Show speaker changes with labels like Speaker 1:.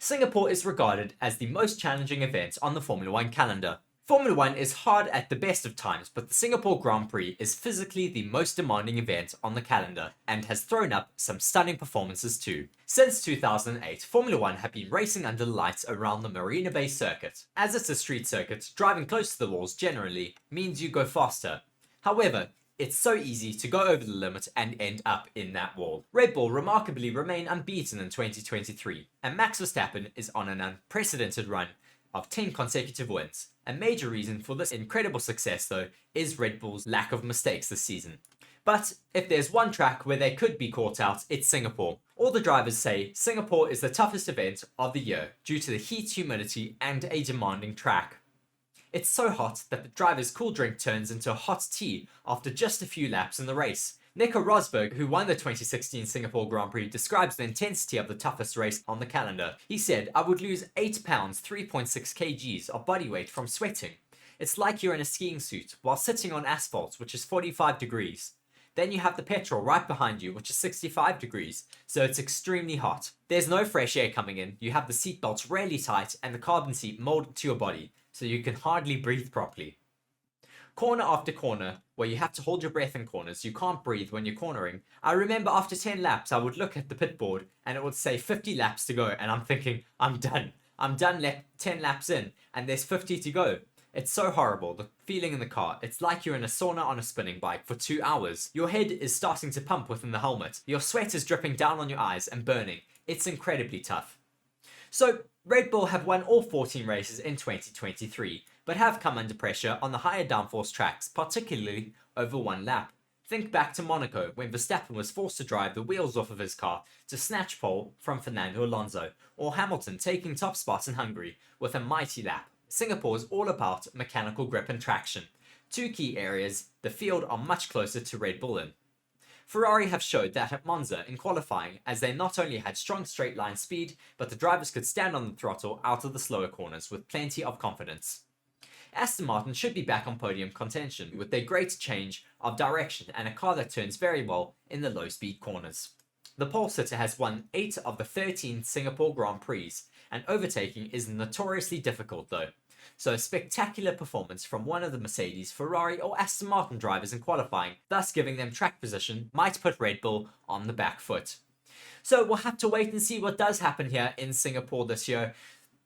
Speaker 1: Singapore is regarded as the most challenging event on the Formula One calendar. Formula One is hard at the best of times, but the Singapore Grand Prix is physically the most demanding event on the calendar and has thrown up some stunning performances too. Since 2008, Formula One have been racing under the lights around the Marina Bay circuit. As it's a street circuit, driving close to the walls generally means you go faster. However, it's so easy to go over the limit and end up in that wall. Red Bull remarkably remain unbeaten in 2023, and Max Verstappen is on an unprecedented run of 10 consecutive wins. A major reason for this incredible success, though, is Red Bull's lack of mistakes this season. But if there's one track where they could be caught out, it's Singapore. All the drivers say Singapore is the toughest event of the year due to the heat, humidity, and a demanding track. It's so hot that the driver's cool drink turns into a hot tea after just a few laps in the race. Nico Rosberg, who won the 2016 Singapore Grand Prix, describes the intensity of the toughest race on the calendar. He said, "I would lose 8 pounds, 3.6 kgs of body weight from sweating. It's like you're in a skiing suit while sitting on asphalt, which is 45 degrees. Then you have the petrol right behind you, which is 65 degrees, so it's extremely hot. There's no fresh air coming in, you have the seatbelts really tight and the carbon seat molded to your body, so you can hardly breathe properly. Corner after corner, where you have to hold your breath in corners, you can't breathe when you're cornering. I remember after 10 laps, I would look at the pit board and it would say 50 laps to go, and I'm thinking, I'm done. 10 laps in, and there's 50 to go. It's so horrible, the feeling in the car. It's like you're in a sauna on a spinning bike for 2 hours. Your head is starting to pump within the helmet. Your sweat is dripping down on your eyes and burning. It's incredibly tough." So, Red Bull have won all 14 races in 2023, but have come under pressure on the higher downforce tracks, particularly over one lap. Think back to Monaco, when Verstappen was forced to drive the wheels off of his car to snatch pole from Fernando Alonso, or Hamilton taking top spots in Hungary with a mighty lap. Singapore is all about mechanical grip and traction, two key areas the field are much closer to Red Bull in. Ferrari have showed that at Monza in qualifying, as they not only had strong straight line speed, but the drivers could stand on the throttle out of the slower corners with plenty of confidence. Aston Martin should be back on podium contention with their great change of direction and a car that turns very well in the low speed corners. The pole sitter has won 8 of the 13 Singapore Grand Prix, and overtaking is notoriously difficult though. So a spectacular performance from one of the Mercedes, Ferrari or Aston Martin drivers in qualifying, thus giving them track position, might put Red Bull on the back foot. So we'll have to wait and see what does happen here in Singapore this year.